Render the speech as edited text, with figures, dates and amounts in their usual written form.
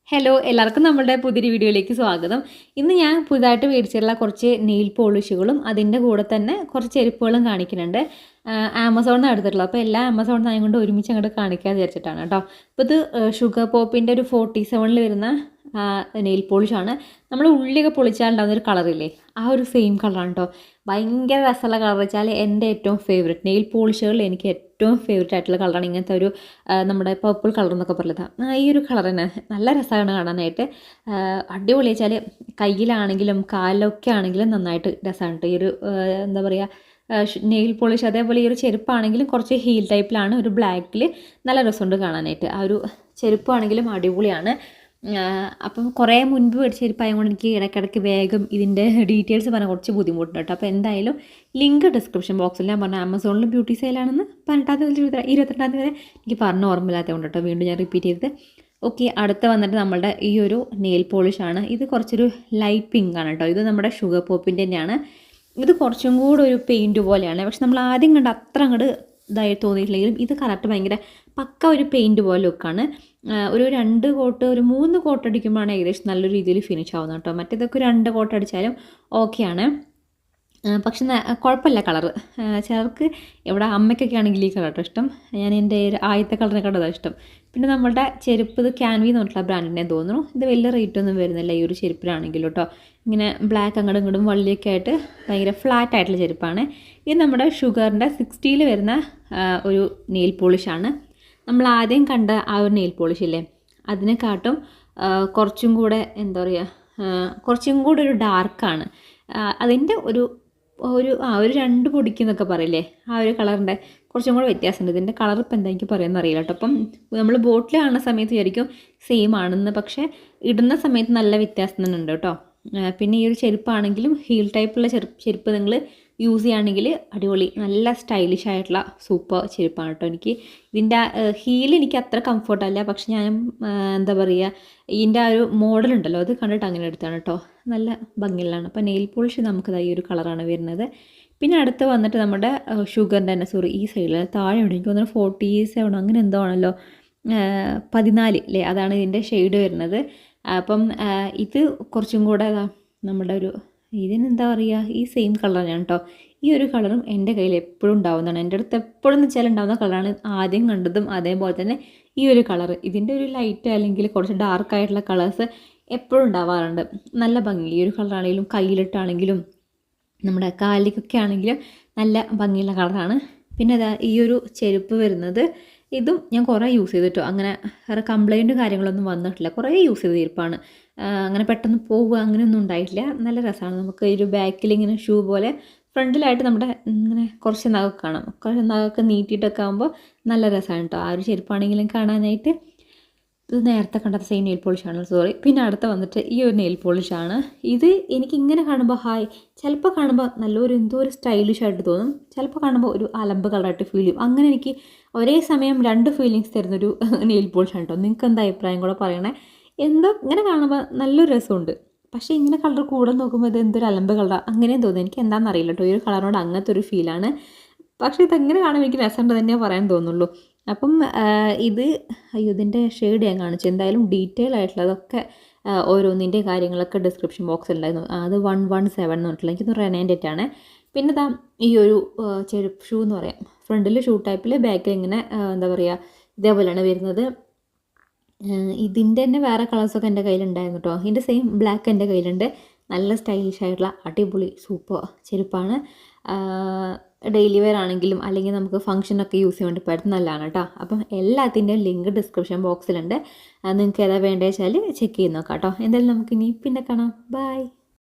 Hello എല്ലാവർക്കും നമ്മുടെ പുതിയൊരു വീഡിയോയിലേക്ക് സ്വാഗതം. ഇന്ന് ഞാൻ പുതുതായിട്ട് മേടിച്ചിട്ടുള്ള കുറച്ച് നെയിൽ പോളിഷുകളും അതിൻ്റെ കൂടെ തന്നെ കുറച്ച് ചെരുപ്പുകളും കാണിക്കുന്നുണ്ട്. ആമസോണിൽ നിന്ന് എടുത്തിട്ടുള്ളത്. അപ്പോൾ എല്ലാ ആമസോണിൽ നിന്ന് കൊണ്ട് ഒരുമിച്ച് അങ്ങോട്ട് കാണിക്കാമെന്ന് വിചാരിച്ചിട്ടാണ് കേട്ടോ. അപ്പോൾ ഇത് ഷുഗർ പോപ്പിൻ്റെ ഒരു 47 വരുന്ന നെയിൽ പോളിഷാണ്. നമ്മൾ ഉള്ളിയൊക്കെ പൊളിച്ചാലുണ്ടാകുന്ന ഒരു കളറില്ലേ, ആ ഒരു സെയിം കളറാണ് കേട്ടോ. ഭയങ്കര രസമുള്ള കളർ വെച്ചാൽ എൻ്റെ ഏറ്റവും ഫേവറേറ്റ് നെയിൽ പോളിഷുകളിൽ എനിക്ക് ഏറ്റവും ഫേവറേറ്റ് ആയിട്ടുള്ള കളറാണ് ഇങ്ങനത്തെ ഒരു നമ്മുടെ പർപ്പിൾ കളർ എന്നൊക്കെ പറയുന്നത്. ഈ ഒരു കളർ തന്നെ നല്ല രസമാണ് കാണാനായിട്ട്. അടിപൊളി വെച്ചാൽ കയ്യിലാണെങ്കിലും കാലിലൊക്കെ ആണെങ്കിലും നന്നായിട്ട് രസമാണ് കേട്ടോ. ഈ ഒരു എന്താ പറയുക നെയിൽ പോളിഷ്. അതേപോലെ ഈ ഒരു ചെരുപ്പാണെങ്കിലും കുറച്ച് ഹീൽ ടൈപ്പിലാണ്, ഒരു ബ്ലാക്കിൽ നല്ല രസമുണ്ട് കാണാനായിട്ട്. ആ ഒരു ചെരുപ്പാണെങ്കിലും അടിപൊളിയാണ്. അപ്പം കുറേ മുൻപ് മേടിച്ച ചെരുപ്പായതുകൊണ്ട് എനിക്ക് ഇടയ്ക്കിടയ്ക്ക് വേഗം ഇതിൻ്റെ ഡീറ്റെയിൽസ് പറഞ്ഞാൽ കുറച്ച് ബുദ്ധിമുട്ടുണ്ട് കേട്ടോ. അപ്പോൾ എന്തായാലും ലിങ്ക് ഡിസ്ക്രിപ്ഷൻ ബോക്സിൽ ഞാൻ പറഞ്ഞ ആമസോണിൽ ബ്യൂട്ടി സെയിലാണെന്ന് 18 തീയതി 22 വരെ എനിക്ക് പറഞ്ഞ ഓർമ്മയില്ലാത്തതുകൊണ്ട് കേട്ടോ വീണ്ടും ഞാൻ റിപ്പീറ്റ് ചെയ്തത്. ഓക്കെ, അടുത്ത് വന്നിട്ട് നമ്മളുടെ ഈ ഒരു നെയിൽ പോളിഷാണ്. ഇത് കുറച്ചൊരു ലൈറ്റ് പിങ്ക് ആണ് കേട്ടോ. ഇത് നമ്മുടെ ഷുഗർ പോപ്പിൻ്റെ തന്നെയാണ്. ഇത് കുറച്ചും കൂടെ ഒരു പെയിൻറ്റ് പോലെയാണ്. പക്ഷെ നമ്മൾ ആദ്യം കണ്ട് അത്ര അങ്ങോട്ട് ഇതായി തോന്നിയിട്ടില്ലെങ്കിലും ഇത് കറക്റ്റ് ഭയങ്കര പക്ക ഒരു പെയിൻറ്റ് പോലെ ലുക്കാണ്. ഒരു 2 കോട്ട് ഒരു 3 കോട്ട് അടിക്കുമ്പോഴാണ് ഏകദേശം നല്ലൊരു രീതിയിൽ ഫിനിഷ് ആവുന്നത് കേട്ടോ. മറ്റേതൊക്കെ 2 കോട്ട് അടിച്ചാലും ഓക്കെയാണ്. പക്ഷെ കുഴപ്പമില്ല കളറ്. ചിലർക്ക് ഇവിടെ അമ്മയ്ക്കൊക്കെ ആണെങ്കിൽ ഈ കളർ കേട്ടോ ഇഷ്ടം. ഞാൻ എൻ്റെ ആദ്യത്തെ കളറിനെക്കാട്ടും അതാണ് ഇഷ്ടം. പിന്നെ നമ്മളുടെ ചെരുപ്പ് ഇത് ക്യാൻവി എന്ന് പറഞ്ഞിട്ടുള്ള ബ്രാൻഡിനെ തോന്നുന്നു. ഇത് വലിയ റേറ്റൊന്നും വരുന്നില്ല ഈ ഒരു ചെരുപ്പിനാണെങ്കിലും കേട്ടോ. ഇങ്ങനെ ബ്ലാക്ക് അങ്ങോട്ടും ഇങ്ങോട്ടും വള്ളിയൊക്കെ ആയിട്ട് ഭയങ്കര ഫ്ലാറ്റ് ആയിട്ടുള്ള ചെരുപ്പാണ്. ഇത് നമ്മുടെ ഷുഗറിൻ്റെ 60 വരുന്ന ഒരു നെയിൽ പോളിഷാണ്. നമ്മൾ ആദ്യം കണ്ട ആ ഒരു നെയിൽ പോളിഷ് ഇല്ലേ, അതിനെക്കാട്ടും കുറച്ചും കൂടെ എന്താ പറയുക, കുറച്ചും കൂടെ ഒരു ഡാർക്കാണ്. അതിൻ്റെ ഒരു 2 പൊടിക്കെന്നൊക്കെ പറയില്ലേ, ആ ഒരു കളറിൻ്റെ കുറച്ചും കൂടെ വ്യത്യാസമുണ്ട്. ഇതിൻ്റെ കളർ ഇപ്പം എന്താ എനിക്ക് പറയുന്നത് അറിയില്ല കേട്ടോ. അപ്പം നമ്മൾ ബോട്ടിൽ കാണുന്ന സമയത്ത് വിചാരിക്കും സെയിം ആണെന്ന്, പക്ഷേ ഇടുന്ന സമയത്ത് നല്ല വ്യത്യാസം തന്നെ ഉണ്ട് കേട്ടോ. പിന്നെ ഈ ഒരു ചെരുപ്പാണെങ്കിലും ഹീൽ ടൈപ്പുള്ള ചെരുപ്പ് നിങ്ങൾ യൂസ് ചെയ്യുകയാണെങ്കിൽ അടിപൊളി നല്ല സ്റ്റൈലിഷ് ആയിട്ടുള്ള സൂപ്പർ ചെരുപ്പാണ് കേട്ടോ. എനിക്ക് ഇതിൻ്റെ ഹീൽ എനിക്ക് അത്ര കംഫർട്ടല്ല, പക്ഷെ ഞാൻ എന്താ പറയുക ഇതിൻ്റെ ആ ഒരു മോഡലുണ്ടല്ലോ അത് കണ്ടിട്ട് അങ്ങനെ എടുത്താണ് കേട്ടോ. നല്ല ഭംഗിയുള്ളതാണ്. അപ്പോൾ നെയിൽ പോളിഷ് നമുക്കത് ഈ ഒരു കളറാണ് വരുന്നത്. പിന്നെ അടുത്ത് വന്നിട്ട് നമ്മുടെ ഷുഗറിൻ്റെ തന്നെ ഈ സൈഡിൽ താഴെ ഉണ്ട് എനിക്ക് തോന്നുന്നു 47 അങ്ങനെ എന്തോ ആണല്ലോ, 14 അല്ലേ, അതാണ് ഇതിൻ്റെ ഷെയ്ഡ് വരുന്നത്. അപ്പം ഇത് കുറച്ചും കൂടെ നമ്മുടെ ഒരു ഇതിനെന്താ പറയുക, ഈ സെയിം കളറാണ് കേട്ടോ. ഈ ഒരു കളറും എൻ്റെ കയ്യിൽ എപ്പോഴും ഉണ്ടാവുന്നതാണ്. എൻ്റെ അടുത്ത് എപ്പോഴും എന്ന് വെച്ചാൽ ഉണ്ടാവുന്ന കളറാണ്. ആദ്യം കണ്ടതും അതേപോലെ തന്നെ ഈ ഒരു കളറ്. ഇതിൻ്റെ ഒരു ലൈറ്റ് അല്ലെങ്കിൽ കുറച്ച് ഡാർക്കായിട്ടുള്ള കളേഴ്സ് എപ്പോഴും ഉണ്ടാവാറുണ്ട്. നല്ല ഭംഗി. ഈ ഒരു കളറാണെങ്കിലും കയ്യിലിട്ടാണെങ്കിലും നമ്മുടെ കാലിലേക്കൊക്കെ ആണെങ്കിലും നല്ല ഭംഗിയുള്ള കളറാണ്. പിന്നെ അതാ ഈ ഒരു ചെരുപ്പ് വരുന്നത്, ഇതും ഞാൻ കുറേ യൂസ് ചെയ്തിട്ടോ. അങ്ങനെ വേറെ കംപ്ലൈൻറ്റ് കാര്യങ്ങളൊന്നും വന്നിട്ടില്ല. കുറേ യൂസ് ചെയ്ത ചെരുപ്പാണ്. അങ്ങനെ പെട്ടെന്ന് പോവുക അങ്ങനെയൊന്നും ഉണ്ടായിട്ടില്ല. നല്ല രസമാണ്. നമുക്ക് ഒരു ബാക്കിൽ ഇങ്ങനെ ഷൂ പോലെ ഫ്രണ്ടിലായിട്ട് നമ്മുടെ ഇങ്ങനെ കുറച്ച് നഖമൊക്കെ കാണാം. കുറച്ച് നഖമൊക്കെ നീട്ടിയിട്ടൊക്കെ ആകുമ്പോൾ നല്ല രസമാണ് കേട്ടോ. ആ ഒരു ചെരുപ്പാണെങ്കിലും കാണാനായിട്ട്. ഇത് നേരത്തെ കണ്ടത് സെയിം നെയിൽ പോളിഷാണ്, സോറി. പിന്നെ അടുത്ത വന്നിട്ട് ഈ ഒരു നെയിൽ പോളിഷാണ്. ഇത് എനിക്ക് ഇങ്ങനെ കാണുമ്പോൾ ചിലപ്പോൾ കാണുമ്പോൾ നല്ലൊരു എന്തോ ഒരു സ്റ്റൈലിഷ് ആയിട്ട് തോന്നും, ചിലപ്പോൾ കാണുമ്പോൾ ഒരു അലമ്പ് കളറായിട്ട് ഫീൽ ചെയ്യും. അങ്ങനെ എനിക്ക് ഒരേ സമയം 2 ഫീലിങ്സ് തരുന്നൊരു നെയിൽ പോളിഷാണ് കേട്ടോ. നിങ്ങൾക്ക് എന്താ അഭിപ്രായം കൂടെ പറയണേ. എന്തോ ഇങ്ങനെ കാണുമ്പോൾ നല്ലൊരു രസമുണ്ട്, പക്ഷേ ഇങ്ങനെ കളർ കൂടെ നോക്കുമ്പോൾ ഇത് എന്തൊരു അലമ്പ് കളറാണ് അങ്ങനെയും തോന്നുന്നു. എനിക്ക് എന്താണെന്ന് അറിയില്ല കേട്ടോ. ഈ ഒരു കളറിനോട് അങ്ങനത്തെ ഒരു ഫീലാണ്. പക്ഷേ ഇതെങ്ങനെ കാണുമ്പോൾ എനിക്ക് രസമുണ്ട് തന്നെ പറയാൻ തോന്നുള്ളൂ. അപ്പം ഇതിൻ്റെ ഷെയ്ഡ് ഞാൻ കാണിച്ചു. എന്തായാലും ഡീറ്റെയിൽ ആയിട്ടുള്ളതൊക്കെ ഓരോന്നിൻ്റെ കാര്യങ്ങളൊക്കെ ഡിസ്ക്രിപ്ഷൻ ബോക്സിൽ ഉണ്ടായിരുന്നു. അത് 117 എന്ന് പറഞ്ഞിട്ടുള്ള എനിക്കൊന്ന് റെനേൻ്റെ ആണ്. പിന്നെ ഇതാ ഈ ഒരു ചെരുപ്പ് ഷൂ എന്ന് പറയാം. ഫ്രണ്ടിൽ ഷൂ ടൈപ്പിൽ ബാക്കിൽ ഇങ്ങനെ എന്താ പറയുക ഇതേപോലെയാണ് വരുന്നത്. ഇതിൻ്റെ തന്നെ വേറെ കളേഴ്സൊക്കെ എൻ്റെ കയ്യിലുണ്ടായിരുന്നു കേട്ടോ. ഇതിൻ്റെ സെയിം ബ്ലാക്ക് എൻ്റെ കയ്യിലുണ്ട്. നല്ല സ്റ്റൈലിഷ് ആയിട്ടുള്ള അടിപൊളി സൂപ്പർ ചെരുപ്പാണ്. ഡെയിലി വെയർ ആണെങ്കിലും അല്ലെങ്കിൽ നമുക്ക് ഫംഗ്ഷനൊക്കെ യൂസ് ചെയ്യാൻ വേണ്ടി പറ്റുന്നതാണ് കേട്ടോ. അപ്പം എല്ലാത്തിൻ്റെയും ലിങ്ക് ഡിസ്ക്രിപ്ഷൻ ബോക്സിലുണ്ട്. നിങ്ങൾക്ക് ഏതാ വേണ്ടത് വെച്ചാൽ ചെക്ക് ചെയ്ത് നോക്കാം കേട്ടോ. എന്തായാലും നമുക്കിനി പിന്നെ കാണാം. ബൈ.